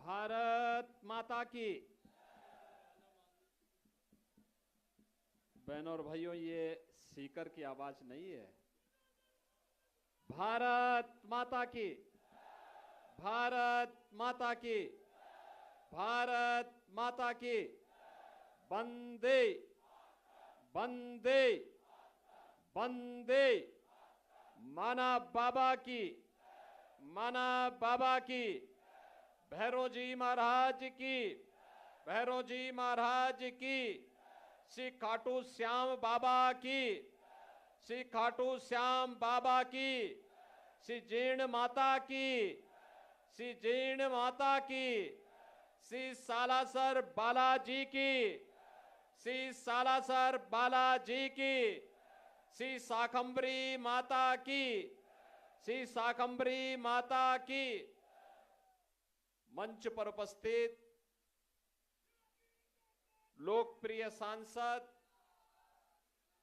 भारत माता की। बहनों और भाइयों, ये स्पीकर की आवाज नहीं है। भारत माता की, भारत माता की, भारत माता की। वंदे वंदे वंदे। माना बाबा की, माना बाबा की। भैरव जी महाराज की, भैरव जी महाराज की। श्री खाटू श्याम बाबा की, श्री खाटू श्याम बाबा की। श्री जीर्ण माता की, श्री जीर्ण माता की। श्री सालासर बालाजी की, श्री सालासर बालाजी की। श्री शाकंभरी माता की, श्री शाकंभरी माता की। मंच पर उपस्थित लोकप्रिय सांसद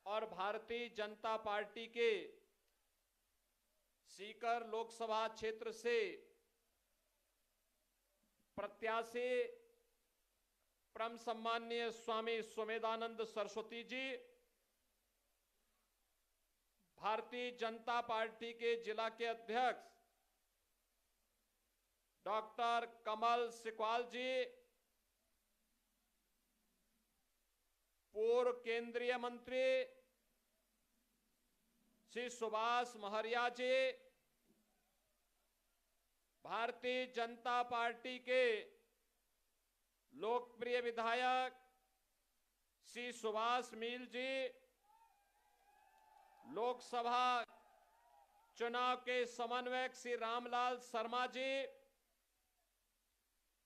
और भारतीय जनता पार्टी के सीकर लोकसभा क्षेत्र से प्रत्याशी परम सम्माननीय स्वामी सुमेधानंद सरस्वती जी, भारतीय जनता पार्टी के जिला के अध्यक्ष डॉक्टर कमल सिकवाल जी, पूर्व केंद्रीय मंत्री श्री सुभाष महरिया जी, भारतीय जनता पार्टी के लोकप्रिय विधायक श्री सुभाष मील जी, लोकसभा चुनाव के समन्वयक श्री रामलाल शर्मा जी,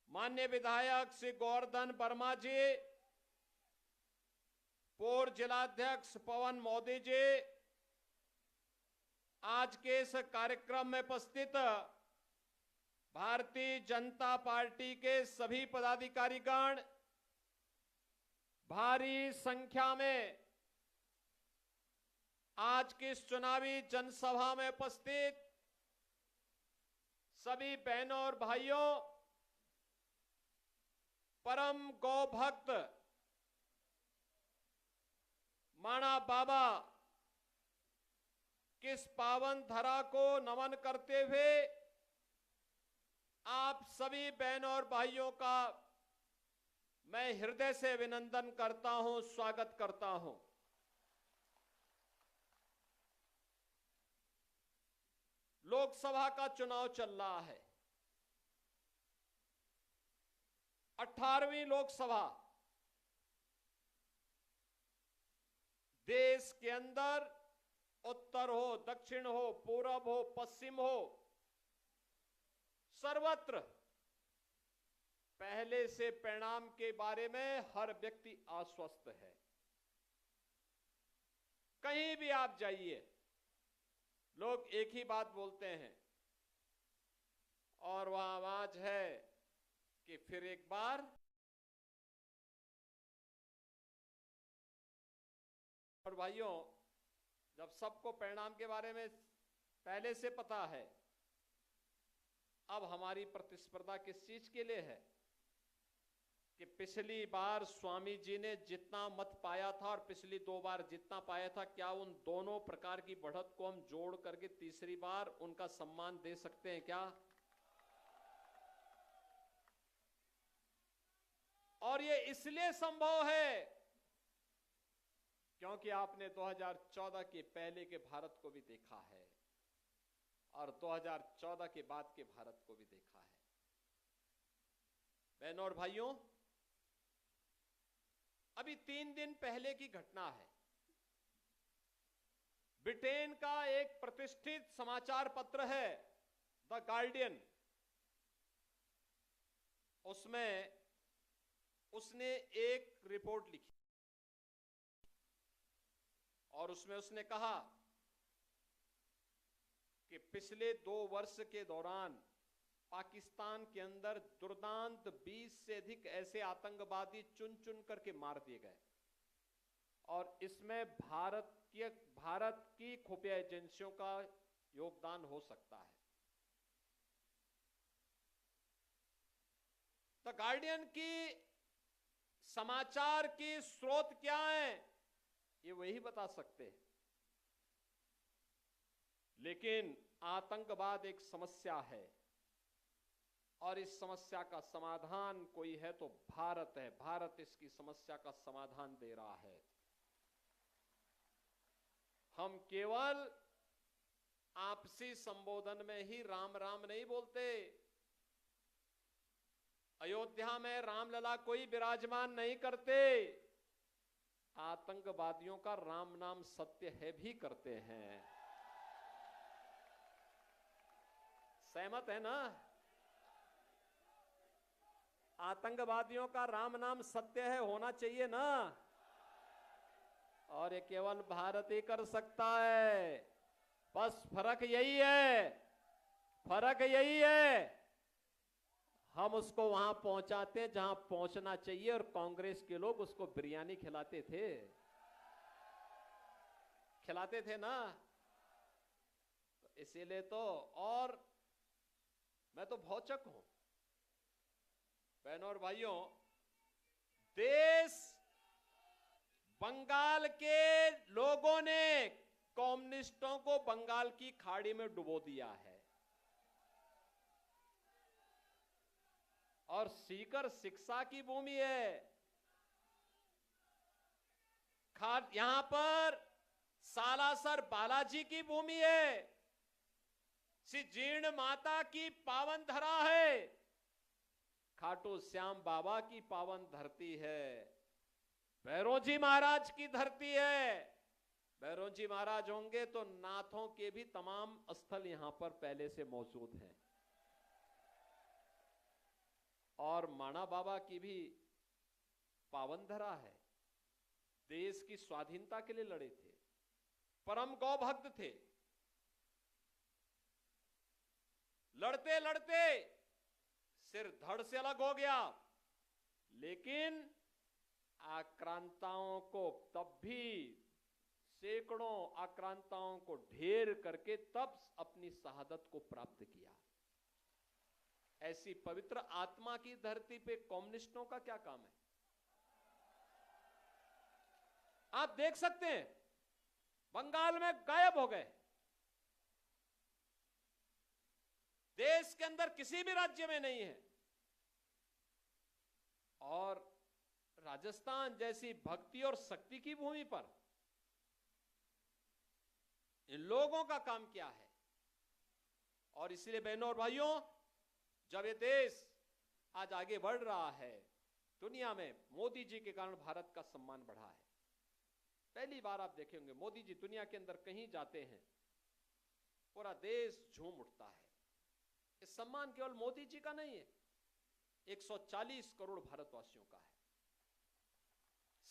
माननीय विधायक श्री गोवर्धन वर्मा जी, पूर्व जिलाध्यक्ष पवन मोदी जी, आज के इस कार्यक्रम में उपस्थित भारतीय जनता पार्टी के सभी पदाधिकारीगण, भारी संख्या में आज की इस चुनावी जनसभा में उपस्थित सभी बहनों और भाइयों, परम गौ भक्त माना बाबा किस पावन धरा को नमन करते हुए आप सभी बहनों और भाइयों का मैं हृदय से अभिनंदन करता हूं, स्वागत करता हूं। लोकसभा का चुनाव चल रहा है। 18वीं लोकसभा देश के अंदर उत्तर हो, दक्षिण हो, पूरब हो, पश्चिम हो, सर्वत्र पहले से परिणाम के बारे में हर व्यक्ति आश्वस्त है। कहीं भी आप जाइए, लोग एक ही बात बोलते हैं और वह आवाज है कि फिर एक बार। और भाइयों, जब सबको परिणाम के बारे में पहले से पता है, अब हमारी प्रतिस्पर्धा किस चीज के लिए है कि पिछली बार स्वामी जी ने जितना मत पाया था और पिछली 2 बार जितना पाया था, क्या उन दोनों प्रकार की बढ़त को हम जोड़ करके तीसरी बार उनका सम्मान दे सकते हैं क्या? और ये इसलिए संभव है क्योंकि आपने 2014 के पहले के भारत को भी देखा है और 2014 के बाद के भारत को भी देखा है। बहनों और भाइयों, अभी 3 दिन पहले की घटना है। ब्रिटेन का एक प्रतिष्ठित समाचार पत्र है द गार्डियन, उसमें उसने एक रिपोर्ट लिखी और उसमें उसने कहा कि पिछले 2 वर्ष के दौरान पाकिस्तान के अंदर दुर्दांत 20 से अधिक ऐसे आतंकवादी चुन चुन करके मार दिए गए और इसमें भारत की खुफिया एजेंसियों का योगदान हो सकता है। द गार्डियन की समाचार की स्रोत क्या है, ये वही बता सकते हैं। लेकिन आतंकवाद एक समस्या है और इस समस्या का समाधान कोई है तो भारत है। भारत इसकी समस्या का समाधान दे रहा है। हम केवल आपसी संबोधन में ही राम राम नहीं बोलते। अयोध्या में रामलला कोई विराजमान नहीं करते, आतंकवादियों का राम नाम सत्य है भी करते हैं। सहमत है ना? आतंकवादियों का राम नाम सत्य है, होना चाहिए ना? और ये केवल भारत ही कर सकता है। बस फर्क यही है, फर्क यही है, हम उसको वहां पहुंचाते हैं जहां पहुंचना चाहिए। और कांग्रेस के लोग उसको बिरयानी खिलाते थे ना? तो इसीलिए तो, और मैं तो भौचक हूं बहनों और भाइयों। देश बंगाल के लोगों ने कम्युनिस्टों को बंगाल की खाड़ी में डुबो दिया है और सीकर शिक्षा की भूमि है। यहां पर सालासर बालाजी की भूमि है। श्री जीर्ण माता की पावन धरा है। खाटू श्याम बाबा की पावन धरती है। भैरोजी महाराज की धरती है। भैरोजी महाराज होंगे तो नाथों के भी तमाम स्थल यहां पर पहले से मौजूद हैं। और माणा बाबा की भी पावन धरा है। देश की स्वाधीनता के लिए लड़े थे, परम गौ भक्त थे। लड़ते लड़ते सिर धड़ से अलग हो गया, लेकिन आक्रांताओं को तब भी, सैकड़ों आक्रांताओं को ढेर करके तब अपनी शहादत को प्राप्त किया। ऐसी पवित्र आत्मा की धरती पे कम्युनिस्टों का क्या काम है? आप देख सकते हैं बंगाल में गायब हो गए। देश के अंदर किसी भी राज्य में नहीं है। और राजस्थान जैसी भक्ति और शक्ति की भूमि पर इन लोगों का काम क्या है? और इसलिए बहनों और भाइयों, जब ये देश आज आगे बढ़ रहा है, दुनिया में मोदी जी के कारण भारत का सम्मान बढ़ा है। पहली बार आप देखेंगे मोदी जी दुनिया के अंदर कहीं जाते हैं, पूरा देश झूम उठता है। इस सम्मान केवल मोदी जी का नहीं है, 140 करोड़ भारतवासियों का है।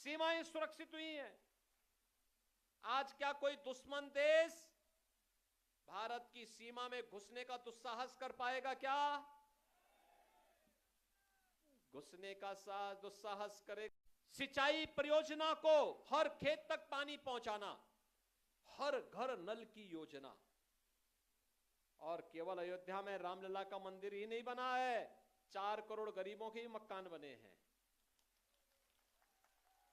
सीमाएं सुरक्षित हुई हैं। आज क्या कोई दुश्मन देश भारत की सीमा में घुसने का दुस्साहस कर पाएगा? क्या घुसने का दुस्साहस करे? सिंचाई परियोजना को हर खेत तक पानी पहुंचाना, हर घर नल की योजना। और केवल अयोध्या में रामलला का मंदिर ही नहीं बना है, 4 करोड़ गरीबों के भी मकान बने हैं।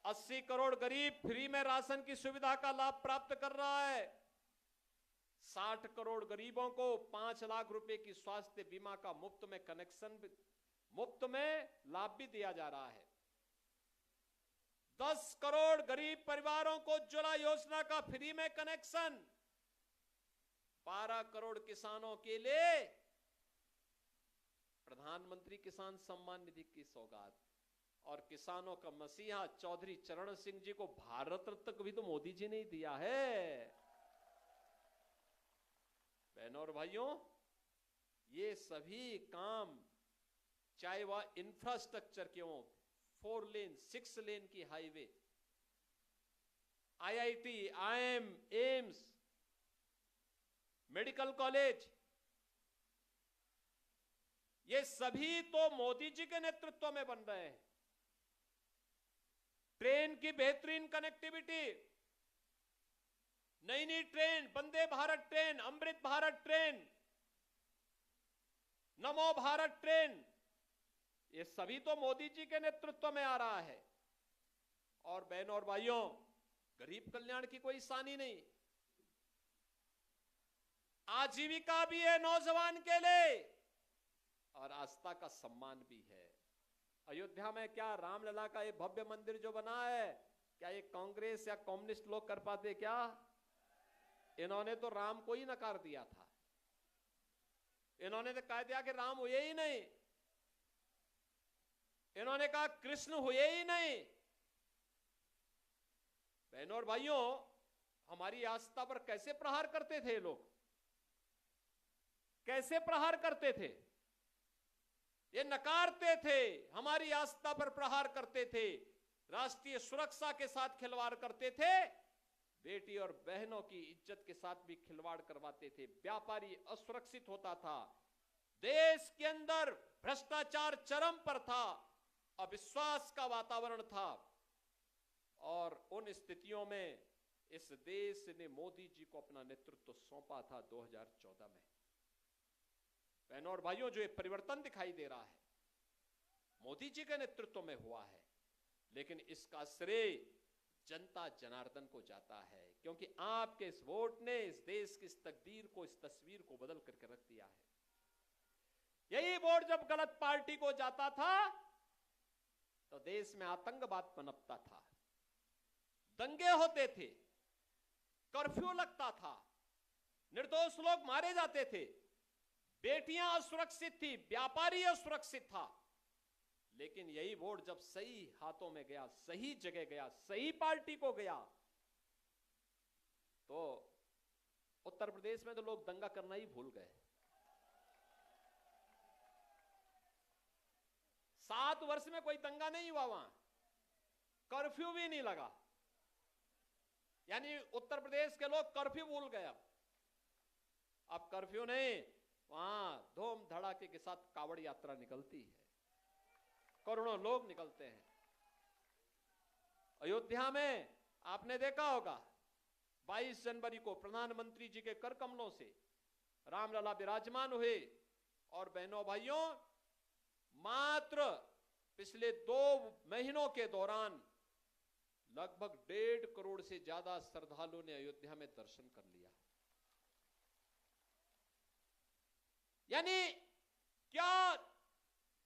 80 करोड़ गरीब फ्री में राशन की सुविधा का लाभ प्राप्त कर रहा है। 60 करोड़ गरीबों को 5 लाख रुपए की स्वास्थ्य बीमा का मुफ्त में कनेक्शन, मुफ्त में लाभ भी दिया जा रहा है। 10 करोड़ गरीब परिवारों को उज्ज्वला योजना का फ्री में कनेक्शन। 12 करोड़ किसानों के लिए प्रधानमंत्री किसान सम्मान निधि की सौगात। और किसानों का मसीहा चौधरी चरण सिंह जी को भारत रत्न भी तो मोदी जी ने ही दिया है। बहनों और भाइयों, ये सभी काम, चाहे वह इंफ्रास्ट्रक्चर के हों, 4 लेन 6 लेन की highway, IIT, IIM, AIIMS, medical college, ये सभी तो मोदी जी के नेतृत्व में बन रहे हैं। ट्रेन की बेहतरीन कनेक्टिविटी, नई नई train, Vande Bharat train, Amrit Bharat train, नमो भारत ट्रेन, ये सभी तो मोदी जी के नेतृत्व में आ रहा है। और बहनों और भाइयों, गरीब कल्याण की कोई सानी नहीं, आजीविका भी है नौजवान के लिए और आस्था का सम्मान भी है। अयोध्या में क्या रामलला का ये भव्य मंदिर जो बना है, क्या ये कांग्रेस या कम्युनिस्ट लोग कर पाते क्या? इन्होंने तो राम को ही नकार दिया था। इन्होंने तो कह दिया कि राम हुए ही नहीं, इन्होंने कहा कृष्ण हुए ही नहीं। बहनों और भाइयों, हमारी आस्था पर कैसे प्रहार करते थे लोग, कैसे प्रहार करते थे? ये नकारते थे, हमारी आस्था पर प्रहार करते थे, राष्ट्रीय सुरक्षा के साथ खिलवाड़ करते थे, बेटी और बहनों की इज्जत के साथ भी खिलवाड़ करवाते थे। व्यापारी असुरक्षित होता था, देश के अंदर भ्रष्टाचार चरम पर था, अविश्वास का वातावरण था। और उन स्थितियों में इस देश ने मोदी जी को अपना नेतृत्व सौंपा था 2014 में। बहनों और भाइयों, जो ये परिवर्तन दिखाई दे रहा है मोदी जी के नेतृत्व में हुआ है, लेकिन इसका श्रेय जनता जनार्दन को जाता है, क्योंकि आपके इस वोट ने इस देश की इस तकदीर को, इस तस्वीर को बदल करके रख दिया है। यही वोट जब गलत पार्टी को जाता था तो देश में आतंकवाद पनपता था, दंगे होते थे, कर्फ्यू लगता था, निर्दोष लोग मारे जाते थे, बेटियां असुरक्षित थी, व्यापारी असुरक्षित था। लेकिन यही वोट जब सही हाथों में गया, सही जगह गया, सही पार्टी को गया, तो उत्तर प्रदेश में तो लोग दंगा करना ही भूल गए। 7 वर्ष में कोई दंगा नहीं हुआ वहां, कर्फ्यू भी नहीं लगा, यानी उत्तर प्रदेश के लोग कर्फ्यू भूल गए। अब कर्फ्यू नहीं, वहां धूम धड़ाके के साथ कावड़ यात्रा निकलती है, करोड़ों लोग निकलते हैं। अयोध्या में आपने देखा होगा 22 जनवरी को प्रधानमंत्री जी के कर कमलों से रामलला विराजमान हुए। और बहनों भाइयों, मात्र पिछले 2 महीनों के दौरान लगभग 1.5 करोड़ से ज्यादा श्रद्धालुओं ने अयोध्या में दर्शन कर लिया। यानी क्या,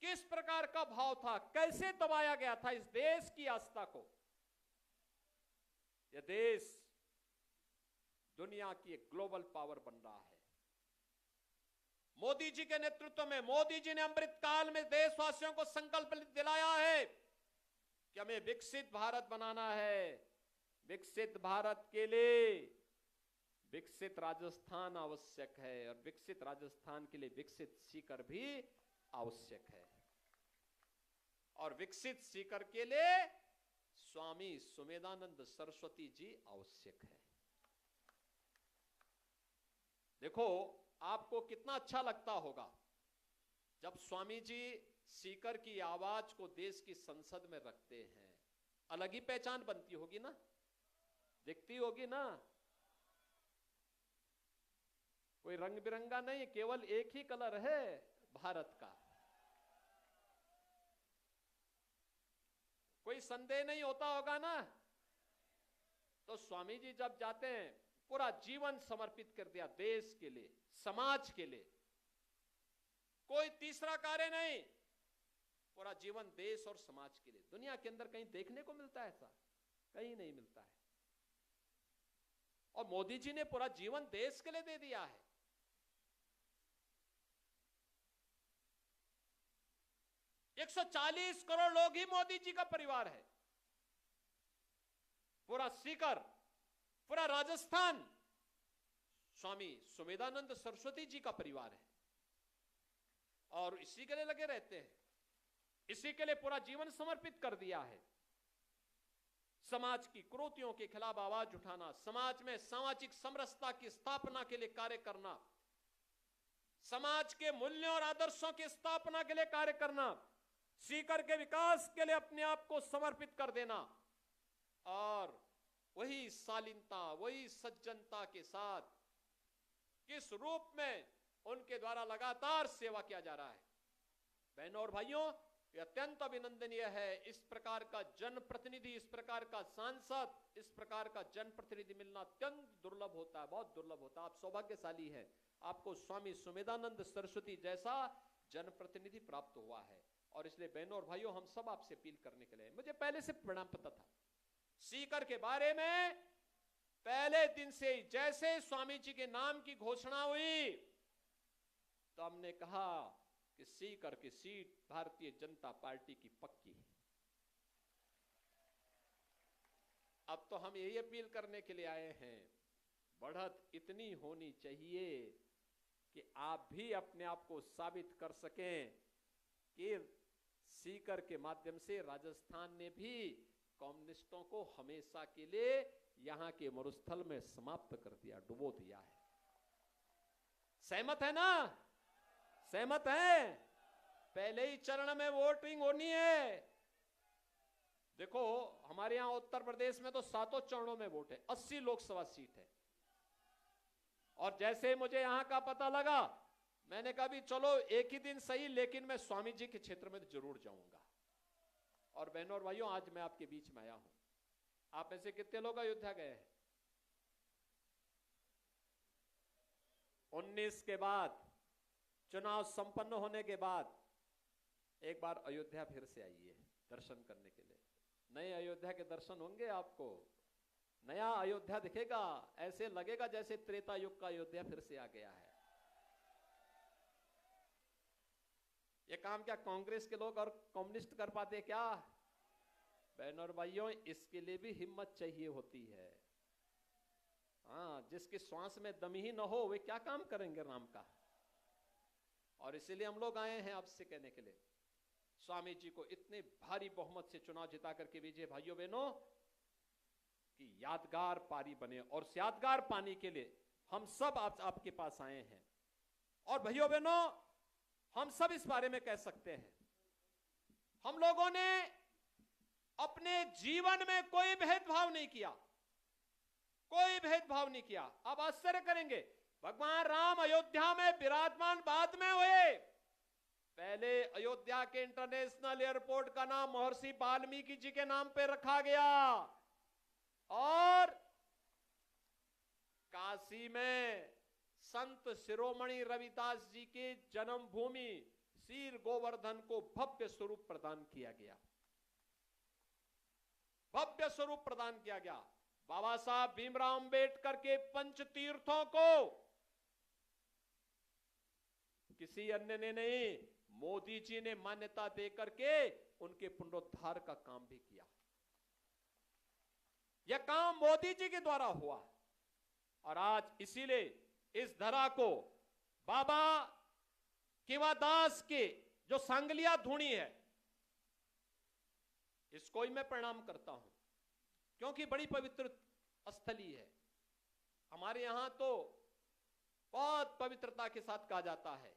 किस प्रकार का भाव था, कैसे दबाया गया था इस देश की आस्था को। यह देश दुनिया की एक ग्लोबल पावर बन रहा है मोदी जी के नेतृत्व में। मोदी जी ने अमृत काल में देशवासियों को संकल्प दिलाया है कि हमें विकसित भारत बनाना है। विकसित भारत के लिए विकसित राजस्थान आवश्यक है, और विकसित राजस्थान के लिए विकसित सीकर भी आवश्यक है, और विकसित सीकर के लिए स्वामी सुमेधानंद सरस्वती जी आवश्यक है। देखो, आपको कितना अच्छा लगता होगा जब स्वामी जी सीकर की आवाज को देश की संसद में रखते हैं। अलग ही पहचान बनती होगी ना, दिखती होगी ना। कोई रंग बिरंगा नहीं, केवल एक ही कलर है भारत का। कोई संदेह नहीं होता होगा ना। तो स्वामी जी जब जाते हैं, पूरा जीवन समर्पित कर दिया देश के लिए, समाज के लिए, कोई तीसरा कार्य नहीं, पूरा जीवन देश और समाज के लिए। दुनिया के अंदर कहीं देखने को मिलता है ऐसा? कहीं नहीं मिलता है। और मोदी जी ने पूरा जीवन देश के लिए दे दिया है। एक 140 करोड़ लोग ही मोदी जी का परिवार है। पूरा सीकर, पूरा राजस्थान स्वामी सुमेधानंद सरस्वती जी का परिवार है, और इसी के लिए लगे रहते हैं, इसी के लिए पूरा जीवन समर्पित कर दिया है। समाज की कुरीतियों के खिलाफ आवाज उठाना, समाज में सामाजिक समरसता की स्थापना के लिए कार्य करना, समाज के मूल्यों और आदर्शों की स्थापना के लिए कार्य करना, सीकर के विकास के लिए अपने आप को समर्पित कर देना, और वही शालीनता, वही सज्जनता के साथ किस रूप में उनके द्वारा लगातार सेवा किया जा रहा है। बहनों और भाइयों, ये अत्यंत अभिनंदनीय है। इस प्रकार का जनप्रतिनिधि, इस प्रकार का सांसद, इस प्रकार का जनप्रतिनिधि मिलना अत्यंत दुर्लभ होता है, बहुत दुर्लभ होता है। आप सौभाग्यशाली हैं, आपको स्वामी सुमेधानंद सरस्वती जैसा जनप्रतिनिधि प्राप्त हुआ है। और इसलिए बहनों और भाइयों, हम सब आपसे अपील करने के लिए, मुझे पहले से परिणाम पता था सीकर के बारे में। पहले दिन से जैसे स्वामी जी के नाम की घोषणा हुई तो हमने कहा कि सीकर की सीट भारतीय जनता पार्टी की पक्की है। अब तो हम यही अपील करने के लिए आए हैं, बढ़त इतनी होनी चाहिए कि आप भी अपने आप को साबित कर सकें कि सीकर के माध्यम से राजस्थान ने भी कम्युनिस्टों को हमेशा के लिए यहां के मरुस्थल में समाप्त कर दिया, डुबो दिया है। सहमत है ना? सहमत है? पहले ही चरण में वोटिंग होनी है। देखो, हमारे यहां उत्तर प्रदेश में तो 7 चरणों में वोट है, 80 लोकसभा सीट है। और जैसे मुझे यहां का पता लगा, मैंने कहा भी चलो एक ही दिन सही, लेकिन मैं स्वामी जी के क्षेत्र में जरूर जाऊंगा। और बहनों और भाइयों, आज मैं आपके बीच में आया हूं। आप में से कितने लोग अयोध्या गए हैं? 19 के बाद, चुनाव संपन्न होने के बाद एक बार अयोध्या फिर से आइए दर्शन करने के लिए। नए अयोध्या के दर्शन होंगे आपको, नया अयोध्या दिखेगा, ऐसे लगेगा जैसे त्रेता युग का अयोध्या फिर से आ गया है। ये काम क्या कांग्रेस के लोग और कम्युनिस्ट कर पाते क्या? बहनों और भाइयों, इसके लिए भी हिम्मत चाहिए होती है। हाँ, जिसके श्वास में दम ही न हो, वे क्या काम करेंगे राम का? और इसीलिए हम लोग आए हैं आपसे कहने के लिए, स्वामी जी को इतने भारी बहुमत से चुनाव जिता करके भेजिए भाइयों बहनों, कि यादगार पारी बने। और यादगार पाने के लिए हम सब आपके पास आए हैं। और भाइयों बहनों, हम सब इस बारे में कह सकते हैं, हम लोगों ने अपने जीवन में कोई भेदभाव नहीं किया, कोई भेदभाव नहीं किया। आप आश्चर्य करेंगे, भगवान राम अयोध्या में विराजमान बाद में हुए। पहले अयोध्या के इंटरनेशनल एयरपोर्ट का नाम महर्षि वाल्मीकि जी के नाम पे रखा गया, और काशी में संत शिरोमणि रविदास जी के जन्मभूमि शीर गोवर्धन को भव्य स्वरूप प्रदान किया गया, भव्य स्वरूप प्रदान किया गया। बाबा साहब भीमराव अंबेडकर के पंच तीर्थों को किसी अन्य ने नहीं, मोदी जी ने मान्यता देकर के उनके पुनरुद्धार का काम भी किया। यह काम मोदी जी के द्वारा हुआ। और आज इसीलिए इस धरा को बाबा केवादास के जो सांगलिया धुनी है, इसको ही मैं प्रणाम करता हूं, क्योंकि बड़ी पवित्र स्थली है। हमारे यहां तो बहुत पवित्रता के साथ कहा जाता है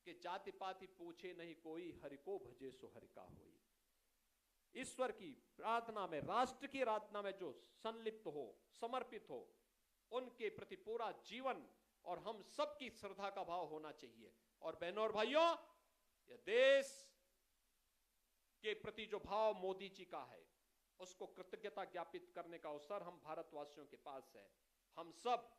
कि जाति पाति पूछे नहीं कोई, हरि को भजे सो हरि का होई। ईश्वर की प्रार्थना में, राष्ट्र की आराधना में जो संलिप्त हो, समर्पित हो, उनके प्रति पूरा जीवन और हम सबकी श्रद्धा का भाव होना चाहिए। और बहनों और भाइयों, यह देश के प्रति जो भाव मोदी जी का है, उसको कृतज्ञता ज्ञापित करने का अवसर हम भारतवासियों के पास है। हम सब